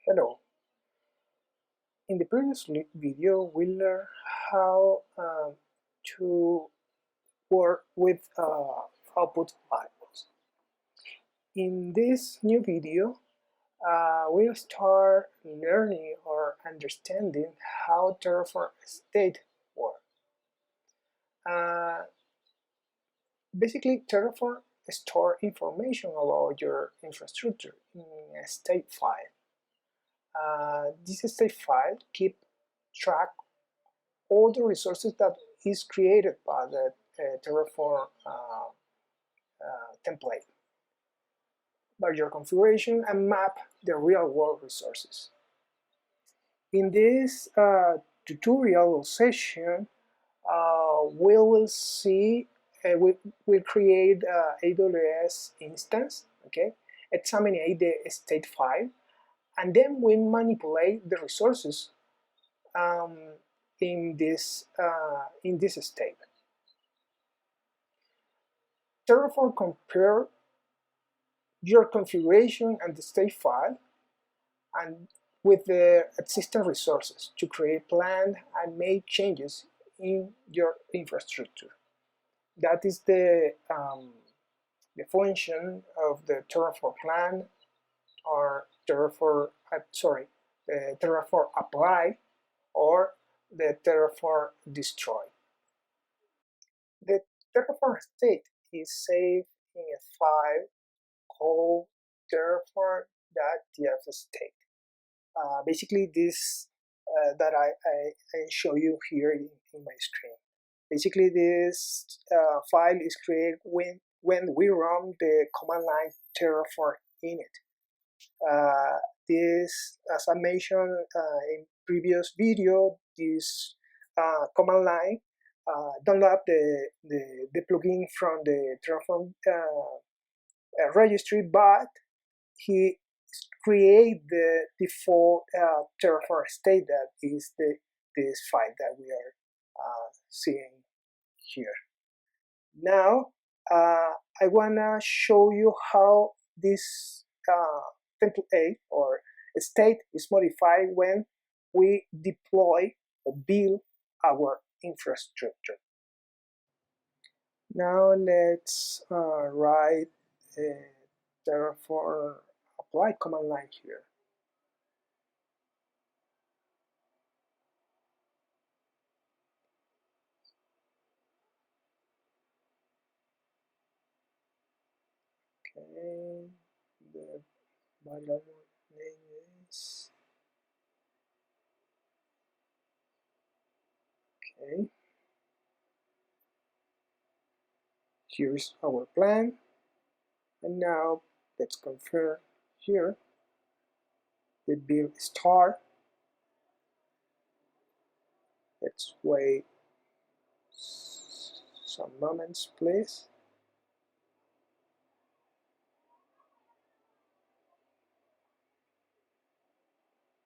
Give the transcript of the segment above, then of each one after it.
Hello. In the previous video, we learned how to work with output files. In this new video, we'll start learning or understanding how Terraform State works. Uh, Basically, Terraform stores information about your infrastructure in a state file. This state file keeps track all the resources that is created by the Terraform template by your configuration and map the real-world resources. In this tutorial session, we will see we'll create AWS instance, okay, examine the state file, and then we manipulate the resources um, in this state. Terraform compare your configuration and the state file and with the existing resources to create, plan, and make changes in your infrastructure. That is the function of the Terraform plan or Terraform, the Terraform apply or the Terraform destroy. The Terraform state is saved in a file called terraform.tf-state. Basically, this that I show you here in my screen. Basically, this file is created when we run the command line terraform init. This, as I mentioned in previous video, this command line download the plugin from the Terraform registry, but he create the default Terraform state that is this file that we are seeing here. Now I wanna show you how this template or state is modified when we deploy or build our infrastructure. Now let's write Terraform apply command line here. Okay, the variable name is okay. Here's our plan, and now let's confirm here the build start. Let's wait some moments, please.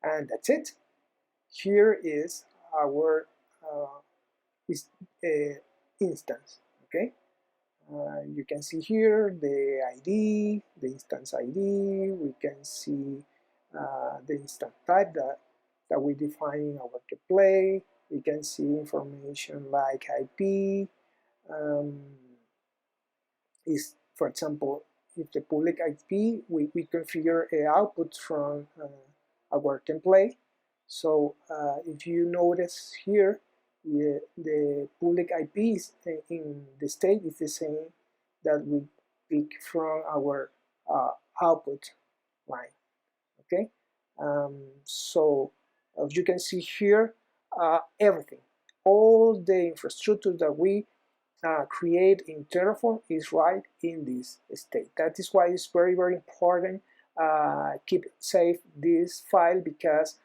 And that's it. Here is our instance. Okay, you can see here the ID, the instance ID. We can see the instance type that we define in our template. We can see information like IP. Is, for example, if the public IP, we configure a output from our template. So if you notice here, the public IPs in the state is the same that we pick from our output line. Okay, so as you can see here, everything, all the infrastructure that we create in Terraform is right in this state. That is why it's very, very important keep safe this file, because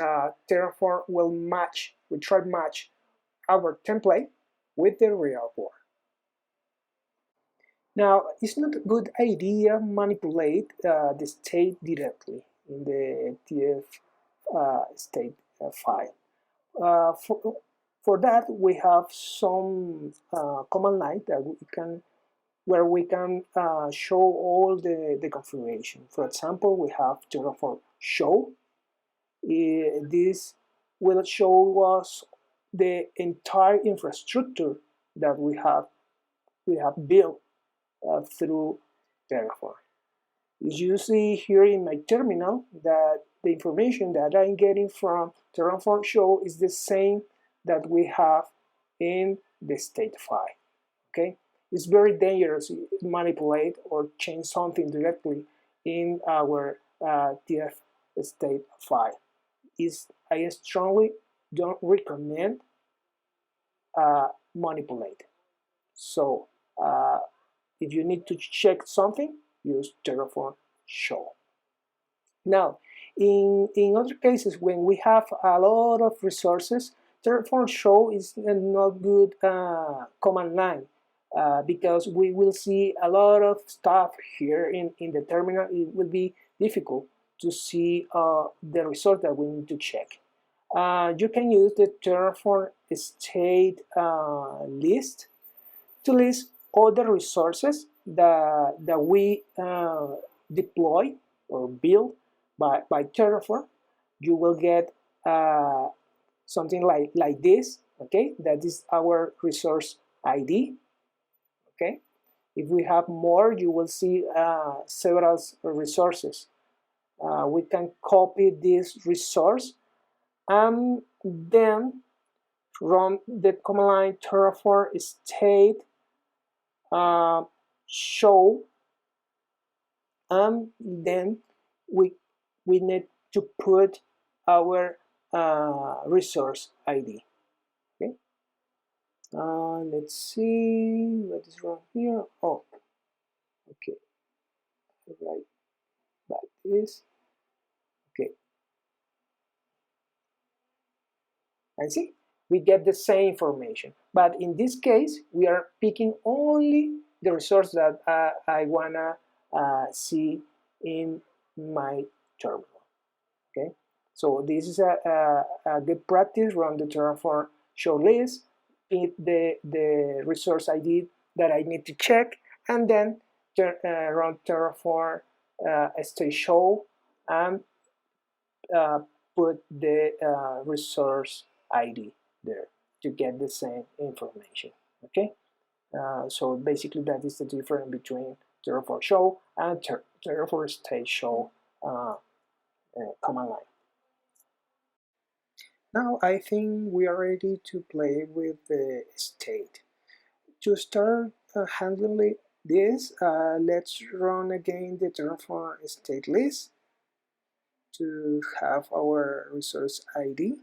Terraform will try to match our template with the real world. Now, it's not a good idea manipulate the state directly in the TF state file. For that, we have some command line that where we can show all the configuration. For example, we have Terraform show, This will show us the entire infrastructure that we have built through Terraform. As you see here in my terminal, that the information that I'm getting from Terraform show is the same that we have in the state file. Okay, it's very dangerous to manipulate or change something directly in our TF state file. I strongly don't recommend manipulate. So if you need to check something, use Terraform show. Now, in other cases, when we have a lot of resources, Terraform show is not good command line because we will see a lot of stuff here in the terminal. It will be difficult to see the resource that we need to check. You can use the Terraform state list to list all the resources that we deploy or build by Terraform. You will get something like this, okay? That is our resource ID, okay? If we have more, you will see several resources. We can copy this resource and then run the command line Terraform state show, and then we need to put our resource ID. Okay. Let's see what is wrong here. Oh, okay. Right, like this. Okay. And see, we get the same information. But in this case, we are picking only the resource that I wanna see in my terminal. Okay, so this is a good practice. Run the Terraform show list, pick the resource ID that I need to check, and then run Terraform state show and put the resource ID there to get the same information. Okay, so basically that is the difference between Terraform show and Terraform state show command line. Now I think we are ready to play with the state. To start handling this, let's run again the Terraform state list to have our resource ID.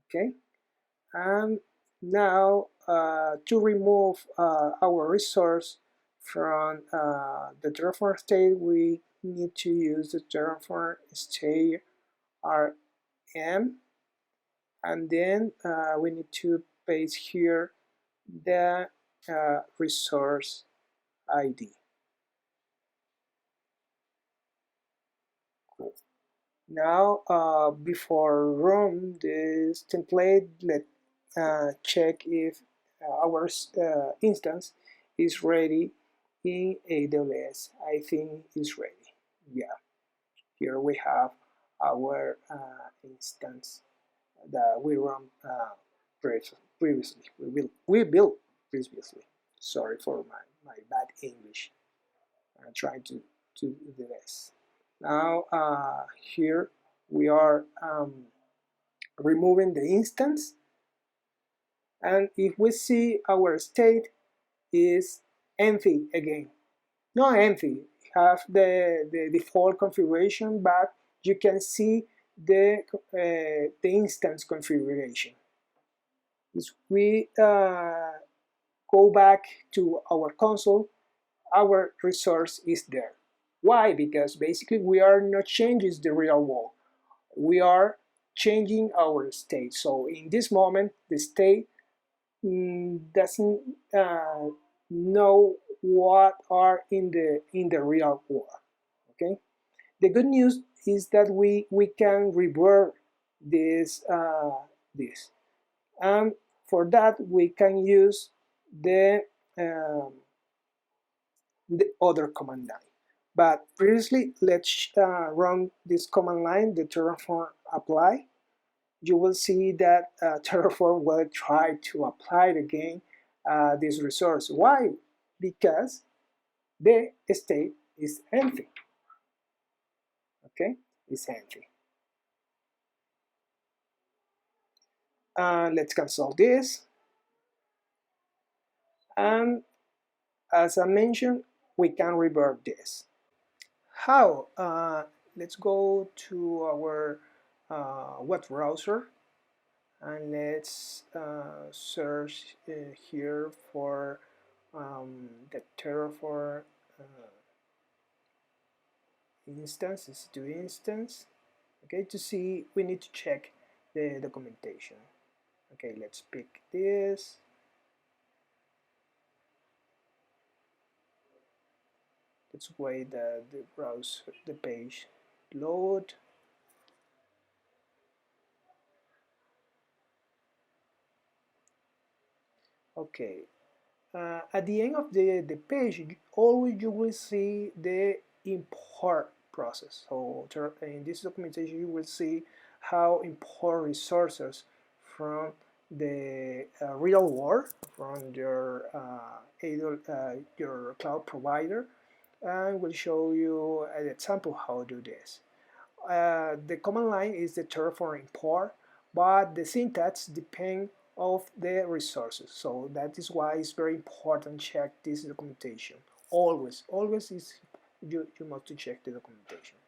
Okay, and now to remove our resource from the Terraform state, we need to use the Terraform state RM, and then we need to paste here the resource ID. Now, before run this template, let's check if our instance is ready in AWS. I think it's ready. Yeah, here we have our instance that we run previously. We built previously. Sorry for my bad English. I'm trying to do the best. Now here we are removing the instance, and if we see our state is empty again. Not empty, have the default configuration, but you can see the instance configuration. If we go back to our console, our resource is there. Why? Because basically we are not changing the real world. We are changing our state. So in this moment, the state doesn't know what are in the real world. Okay. The good news is that we can revert this and for that we can use the other command line. But previously, let's run this command line, the Terraform apply. You will see that Terraform will try to apply again this resource. Why? Because the state is empty. Okay, it's empty. Let's cancel this. And as I mentioned, we can revert this. How? Let's go to our web browser and let's search here for the Terraform instance, to instance. Okay, to see, we need to check the documentation. Okay, let's pick this. Let's wait that the browser, the page load. Okay, at the end of the page, always you will see the import process. So in this documentation, you will see how import resources from the real world, from your cloud provider, and will show you an example how to do this. The command line is the Terraform import, but the syntax depends of the resources. So that is why it's very important to check this documentation. Always is you must check the documentation.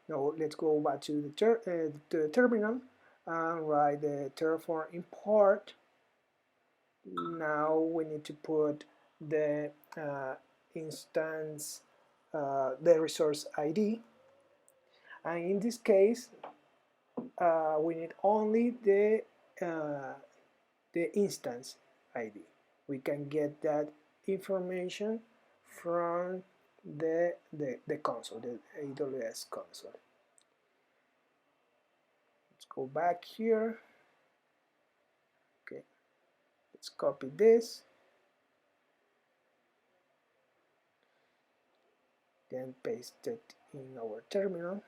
Now let's go back to the terminal and write the Terraform import. Now we need to put the instance, the resource ID, and in this case we need only the instance ID. We can get that information from the console, the AWS console. Let's go back here. Okay, let's copy this. Then paste it in our terminal.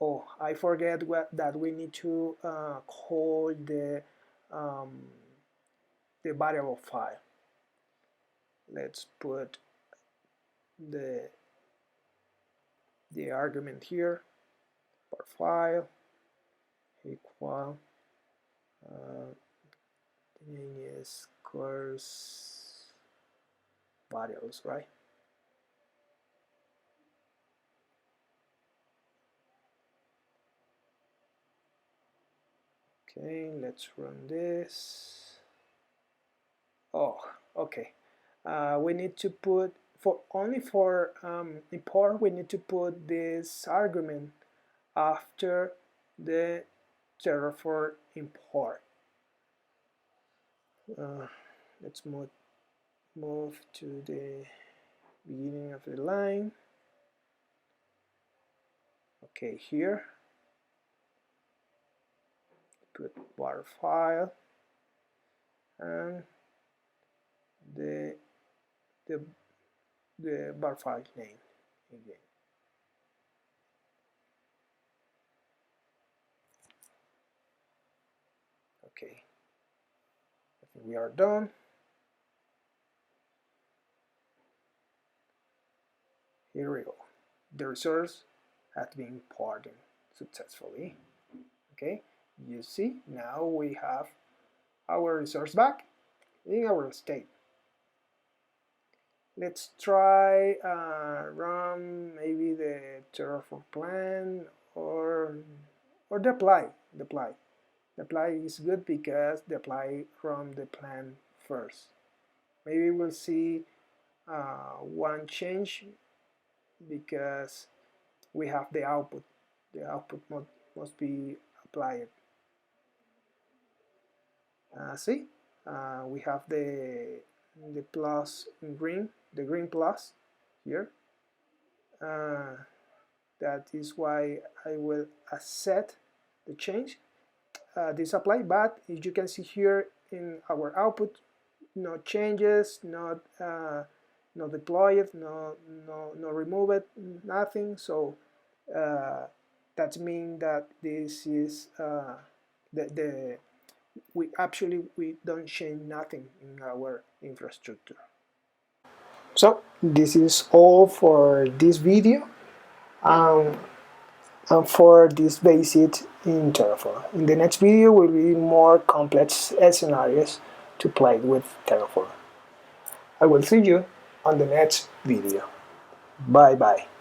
Oh, I forget that we need to call the variable file. Let's put the argument here, for file equal the name is course variables, right? Okay, let's run this. Oh, okay. We need to put for import. We need to put this argument after the Terraform import. Let's move to the beginning of the line. Okay, here put var file and the var file name again. Okay, I think we are done. Here we go. The resource has been imported successfully. Okay, you see, now we have our resource back in our state. Let's try run maybe the Terraform plan or the apply. The apply is good because the apply from the plan first. Maybe we'll see one change because we have the output. The output must be applied. See, we have the plus in green, the green plus here. That is why I will accept the change. This apply, but as you can see here in our output, no changes, not no deploy it, no remove it, nothing. So that means that this is the we don't change nothing in our infrastructure. So this is all for this video um, and for this basic in Terraform. In the next video will be more complex scenarios to play with Terraform. I will see you on the next video. Bye bye.